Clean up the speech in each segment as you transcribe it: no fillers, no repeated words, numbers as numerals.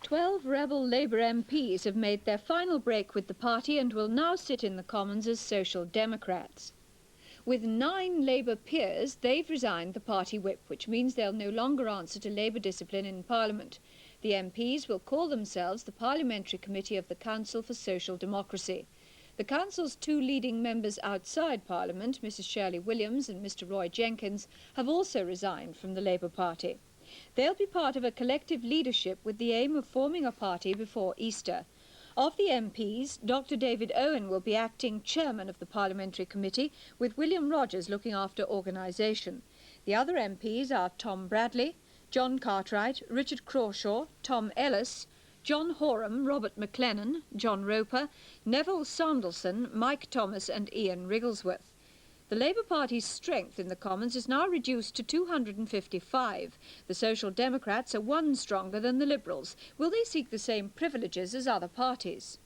12 rebel Labour MPs have made their final break with the party and will now sit in the Commons as Social Democrats. With 9 Labour peers, they've resigned the party whip, which means they'll no longer answer to Labour discipline in Parliament. The MPs will call themselves the Parliamentary Committee of the Council for Social Democracy. The Council's 2 leading members outside Parliament, Mrs Shirley Williams and Mr Roy Jenkins, have also resigned from the Labour Party. They'll be part of a collective leadership with the aim of forming a party before Easter. Of the MPs, Dr David Owen will be acting chairman of the Parliamentary Committee, with William Rogers looking after organisation. The other MPs are Tom Bradley, John Cartwright, Richard Crawshaw, Tom Ellis, John Horam, Robert McLennan, John Roper, Neville Sanderson, Mike Thomas and Ian Wrigglesworth. The Labour Party's strength in the Commons is now reduced to 255. The Social Democrats are 1 stronger than the Liberals. Will they seek the same privileges as other parties?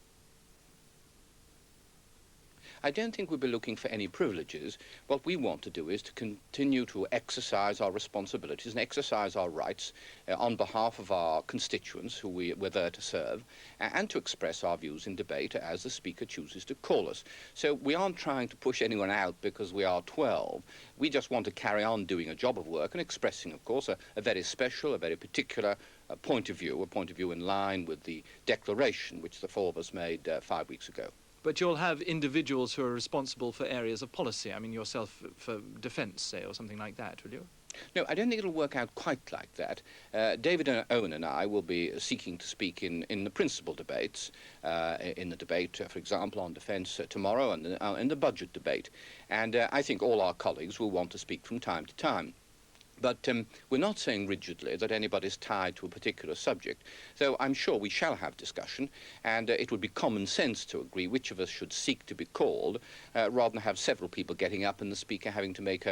I don't think we'll be looking for any privileges. What we want to do is to continue to exercise our responsibilities and exercise our rights on behalf of our constituents who we're there to serve, and to express our views in debate as the Speaker chooses to call us. So we aren't trying to push anyone out because we are 12. We just want to carry on doing a job of work and expressing, of course, a very special, a very particular point of view, a point of view in line with the declaration which the 4 of us made 5 weeks ago. But you'll have individuals who are responsible for areas of policy. I mean, yourself for defence, say, or something like that, will you? No, I don't think it'll work out quite like that. David Owen and I will be seeking to speak in the principal debates, in the debate, for example, on defence tomorrow, and in the budget debate. And I think all our colleagues will want to speak from time to time. But we're not saying rigidly that anybody's tied to a particular subject, though I'm sure we shall have discussion, and it would be common sense to agree which of us should seek to be called, rather than have several people getting up and the Speaker having to make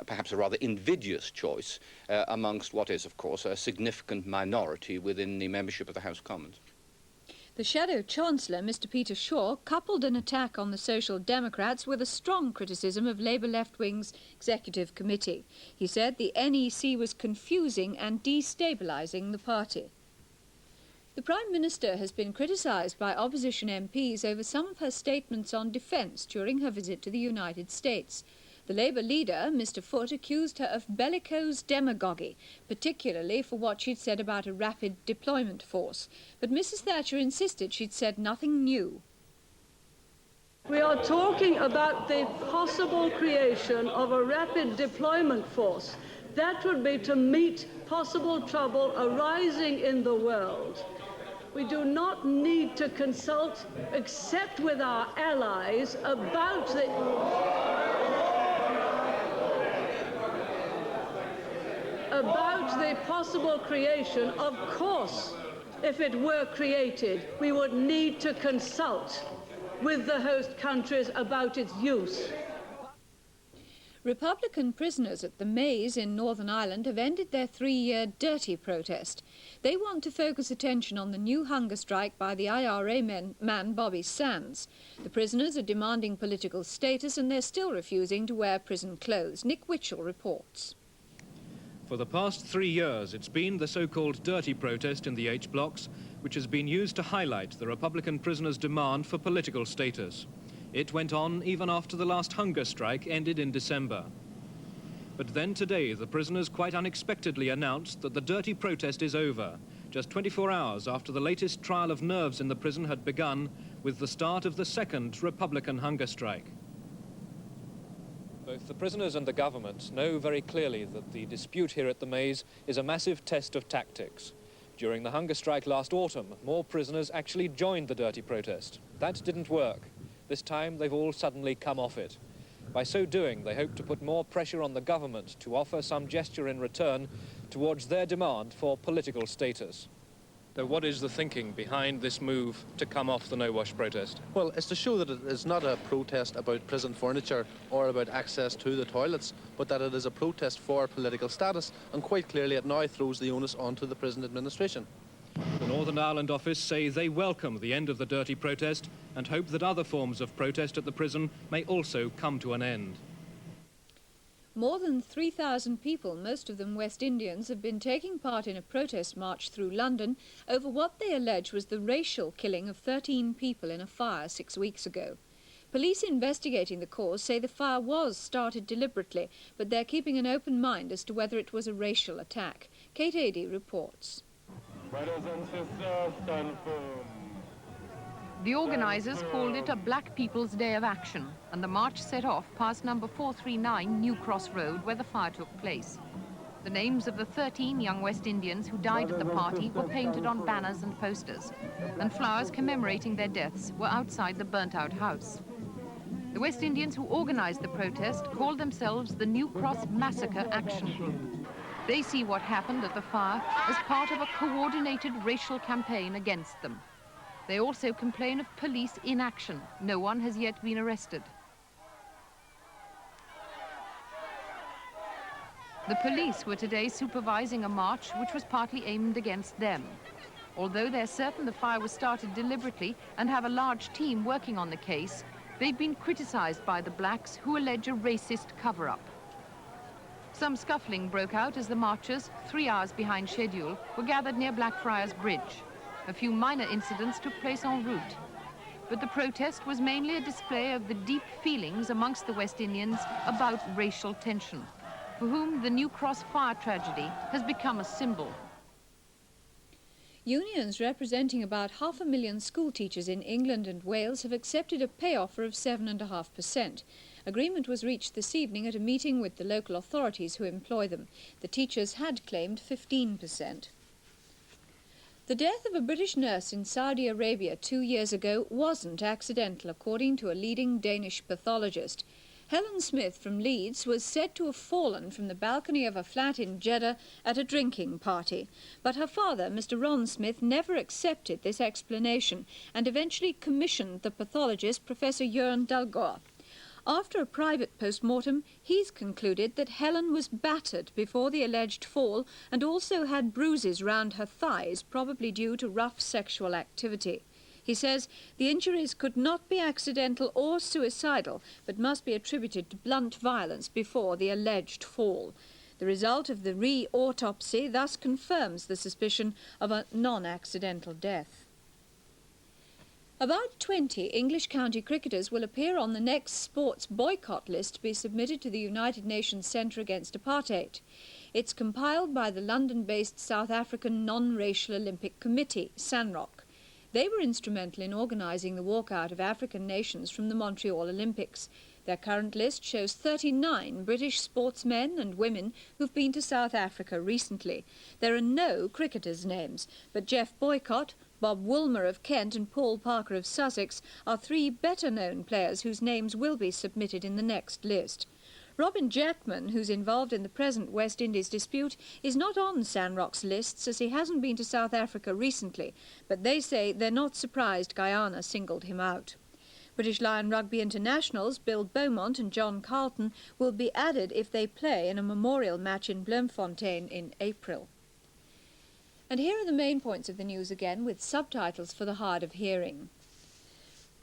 perhaps a rather invidious choice amongst what is, of course, a significant minority within the membership of the House of Commons. The Shadow Chancellor, Mr Peter Shaw, coupled an attack on the Social Democrats with a strong criticism of Labour Left Wing's Executive Committee. He said the NEC was confusing and destabilising the party. The Prime Minister has been criticised by opposition MPs over some of her statements on defence during her visit to the United States. The Labour leader, Mr Foot, accused her of bellicose demagogy, particularly for what she'd said about a rapid deployment force. But Mrs Thatcher insisted she'd said nothing new. We are talking about the possible creation of a rapid deployment force. That would be to meet possible trouble arising in the world. We do not need to consult, except with our allies, about the possible creation. Of course, if it were created, we would need to consult with the host countries about its use. Republican prisoners at the Maze in Northern Ireland have ended their 3-year dirty protest. They want to focus attention on the new hunger strike by the IRA man Bobby Sands. The prisoners are demanding political status and they're still refusing to wear prison clothes. Nick Witchell reports. For the past 3 years, it's been the so-called dirty protest in the H blocks, which has been used to highlight the Republican prisoners' demand for political status. It went on even after the last hunger strike ended in December. But then today, the prisoners quite unexpectedly announced that the dirty protest is over, just 24 hours after the latest trial of nerves in the prison had begun with the start of the second Republican hunger strike. Both the prisoners and the government know very clearly that the dispute here at the Maze is a massive test of tactics. During the hunger strike last autumn, more prisoners actually joined the dirty protest. That didn't work. This time, they've all suddenly come off it. By so doing, they hope to put more pressure on the government to offer some gesture in return towards their demand for political status. So what is the thinking behind this move to come off the no-wash protest? Well, it's to show that it is not a protest about prison furniture or about access to the toilets, but that it is a protest for political status, and quite clearly it now throws the onus onto the prison administration. The Northern Ireland office say they welcome the end of the dirty protest and hope that other forms of protest at the prison may also come to an end. More than 3,000 people, most of them West Indians, have been taking part in a protest march through London over what they allege was the racial killing of 13 people in a fire 6 weeks ago. Police investigating the cause say the fire was started deliberately, but they're keeping an open mind as to whether it was a racial attack. Kate Adey reports. Brothers and sisters, stand firm. The organisers called it a Black People's Day of Action, and the march set off past number 439 New Cross Road, where the fire took place. The names of the 13 young West Indians who died at the party were painted on banners and posters, and flowers commemorating their deaths were outside the burnt-out house. The West Indians who organised the protest called themselves the New Cross Massacre Action Group. They see what happened at the fire as part of a coordinated racial campaign against them. They also complain of police inaction. No one has yet been arrested. The police were today supervising a march which was partly aimed against them. Although they're certain the fire was started deliberately and have a large team working on the case, they've been criticised by the blacks who allege a racist cover-up. Some scuffling broke out as the marchers, 3 hours behind schedule, were gathered near Blackfriars Bridge. A few minor incidents took place en route. But the protest was mainly a display of the deep feelings amongst the West Indians about racial tension, for whom the New Cross fire tragedy has become a symbol. Unions representing about 500,000 school teachers in England and Wales have accepted a pay offer of 7.5%. Agreement was reached this evening at a meeting with the local authorities who employ them. The teachers had claimed 15%. The death of a British nurse in Saudi Arabia 2 years ago wasn't accidental, according to a leading Danish pathologist. Helen Smith from Leeds was said to have fallen from the balcony of a flat in Jeddah at a drinking party. But her father, Mr. Ron Smith, never accepted this explanation and eventually commissioned the pathologist, Professor Jørn Dalgaard. After a private post-mortem, he's concluded that Helen was battered before the alleged fall and also had bruises round her thighs, probably due to rough sexual activity. He says the injuries could not be accidental or suicidal, but must be attributed to blunt violence before the alleged fall. The result of the re-autopsy thus confirms the suspicion of a non-accidental death. About 20 English county cricketers will appear on the next sports boycott list to be submitted to the United Nations Centre Against Apartheid. It's compiled by the London-based South African Non-Racial Olympic Committee, SANROC. They were instrumental in organising the walkout of African nations from the Montreal Olympics. Their current list shows 39 British sportsmen and women who've been to South Africa recently. There are no cricketers' names, but Jeff Boycott, Bob Woolmer of Kent and Paul Parker of Sussex are 3 better-known players whose names will be submitted in the next list. Robin Jackman, who's involved in the present West Indies dispute, is not on SANROC's lists as he hasn't been to South Africa recently, but they say they're not surprised Guyana singled him out. British Lion Rugby internationals Bill Beaumont and John Carlton will be added if they play in a memorial match in Bloemfontein in April. And here are the main points of the news again, with subtitles for the hard of hearing.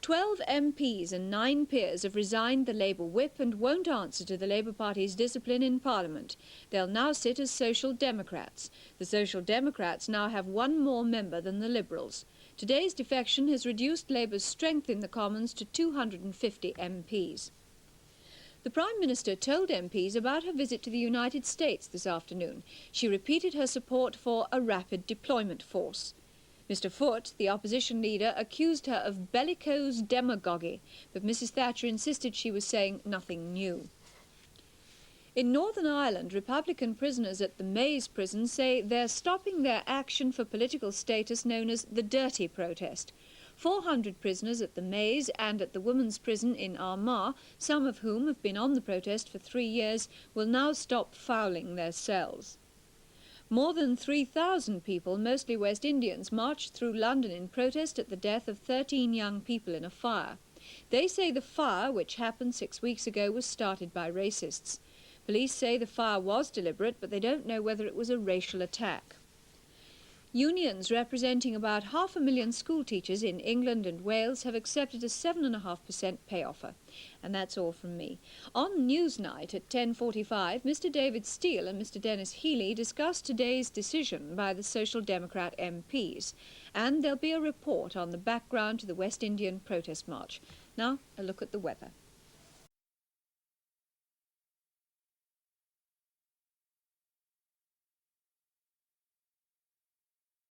12 MPs and 9 peers have resigned the Labour whip and won't answer to the Labour Party's discipline in Parliament. They'll now sit as Social Democrats. The Social Democrats now have 1 more member than the Liberals. Today's defection has reduced Labour's strength in the Commons to 250 MPs. The Prime Minister told MPs about her visit to the United States this afternoon. She repeated her support for a rapid deployment force. Mr Foote, the opposition leader, accused her of bellicose demagogy, but Mrs Thatcher insisted she was saying nothing new. In Northern Ireland, Republican prisoners at the Maze prison say they're stopping their action for political status known as the Dirty Protest. 400 prisoners at the Maze and at the women's prison in Armagh, some of whom have been on the protest for 3 years, will now stop fouling their cells. More than 3,000 people, mostly West Indians, marched through London in protest at the death of 13 young people in a fire. They say the fire, which happened 6 weeks ago, was started by racists. Police say the fire was deliberate, but they don't know whether it was a racial attack. Unions representing about 500,000 school teachers in England and Wales have accepted a 7.5% pay offer. And that's all from me. On Newsnight at 10:45, Mr David Steele and Mr Dennis Healy discussed today's decision by the Social Democrat MPs. And there'll be a report on the background to the West Indian protest march. Now, a look at the weather.